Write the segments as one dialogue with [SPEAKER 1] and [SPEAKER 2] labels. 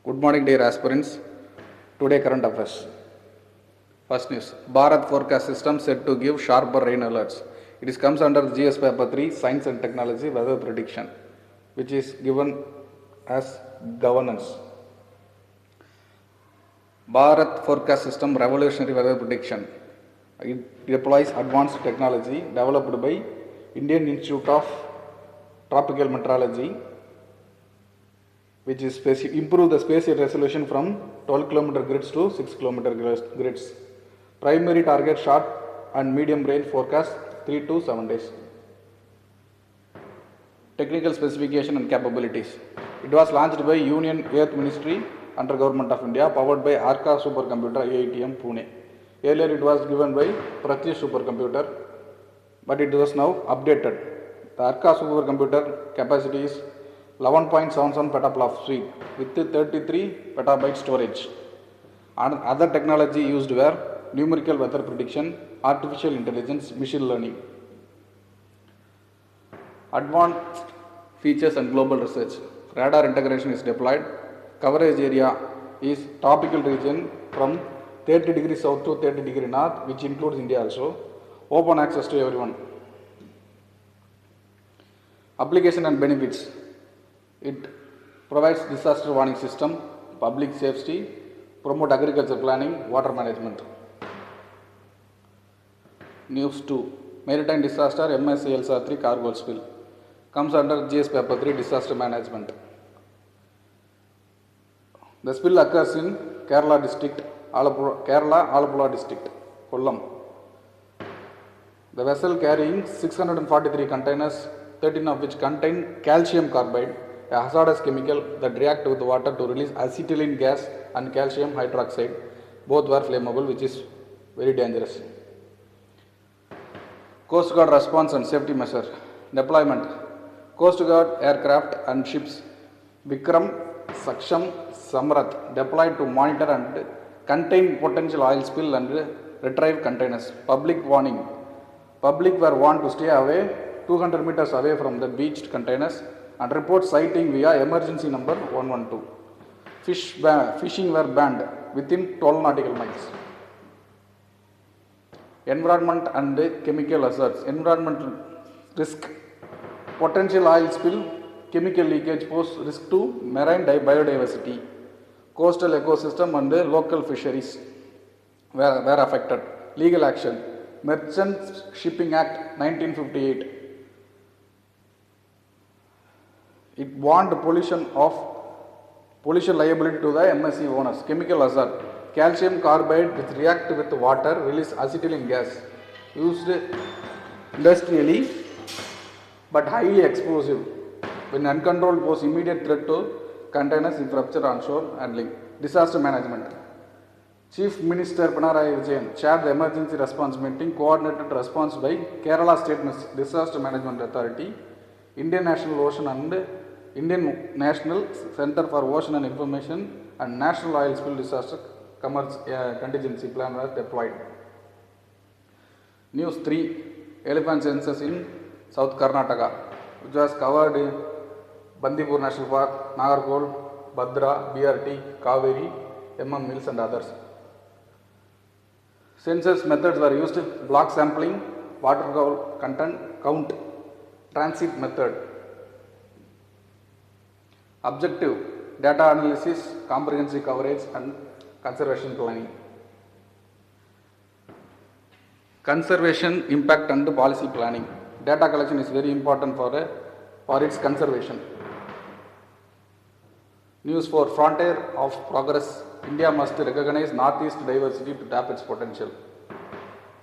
[SPEAKER 1] Good morning, dear aspirants. Today, current affairs. First news: Bharat forecast system set to give sharper rain alerts. It is comes under GS paper 3, Science and Technology Weather Prediction, which is given as governance. Bharat forecast system revolutionary weather prediction. It deploys advanced technology developed by Indian Institute of Tropical Meteorology, which is improve the spatial resolution from 12 km grids to 6 km grids. Primary target short and medium range forecast 3 to 7 days. Technical specification and capabilities. It was launched by Union Earth Ministry under Government of India, powered by Arca supercomputer IITM Pune. Earlier it was given by Pratish supercomputer, but it was now updated. The Arca supercomputer capacity is 11.77 petaflop speed with 33 petabyte storage. And other technology used were numerical weather prediction, artificial intelligence, machine learning. Advanced features and global research. Radar integration is deployed. Coverage area is tropical region from 30 degrees south to 30 degrees north, which includes India also. Open access to everyone. Application and benefits. It provides disaster warning system, public safety, promote agriculture planning, water management. News 2. Maritime disaster, MSC Elsa 3 cargo spill. Comes under GS paper 3, disaster management. The spill occurs in Kerala district, Alappuzha district, Kollam. The vessel carrying 643 containers, 13 of which contain calcium carbide, a hazardous chemical that react with water to release acetylene gas and calcium hydroxide. Both were flammable, which is very dangerous. Coast Guard response and safety measure. Deployment. Coast Guard aircraft and ships Vikram, Saksham, Samrat deployed to monitor and contain potential oil spill and retrieve containers. Public warning. Public were warned to stay away 200 meters away from the beached containers and report sighting via emergency number 112. Fishing were banned within 12 nautical miles. Environment and chemical hazards. Environmental risk. Potential oil spill, chemical leakage pose risk to marine biodiversity. Coastal ecosystem and local fisheries were affected. Legal action. Merchant Shipping Act 1958. It warned pollution liability to the MSC owners. Chemical hazard. Calcium carbide which react with water release acetylene gas used industrially but highly explosive. When uncontrolled pose immediate threat to containers if rupture on shore handling. Disaster management. Chief Minister Pinarayi Vijayan chaired the emergency response meeting, coordinated response by Kerala State Disaster Management Authority, Indian National Ocean and Indian National Center for Ocean and Information and National Oil Spill Disaster Contingency Plan was deployed. News 3. Elephant census in South Karnataka, which was covered in Bandipur National Park, Nagar, Bhadra, BRT, Kaveri, Mills and others. Census methods were used: block sampling, water content count, transit method. Objective: data analysis, comprehensive coverage and conservation planning. Conservation impact and policy planning. Data collection is very important for its conservation. News 4. Frontier of progress. India must recognize Northeast diversity to tap its potential.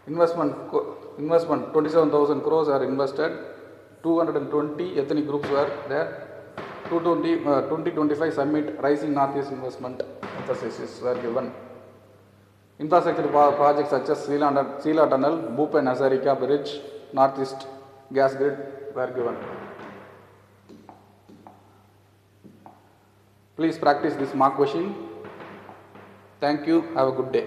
[SPEAKER 1] Investment 27,000 crores are invested. 220 ethnic groups were there. 2025 summit rising Northeast investment emphasis were given. Infrastructure projects such as Sila Tunnel, Bhupen Hazarika Bridge, Northeast gas grid were given. Please practice this mock question. Thank you. Have a good day.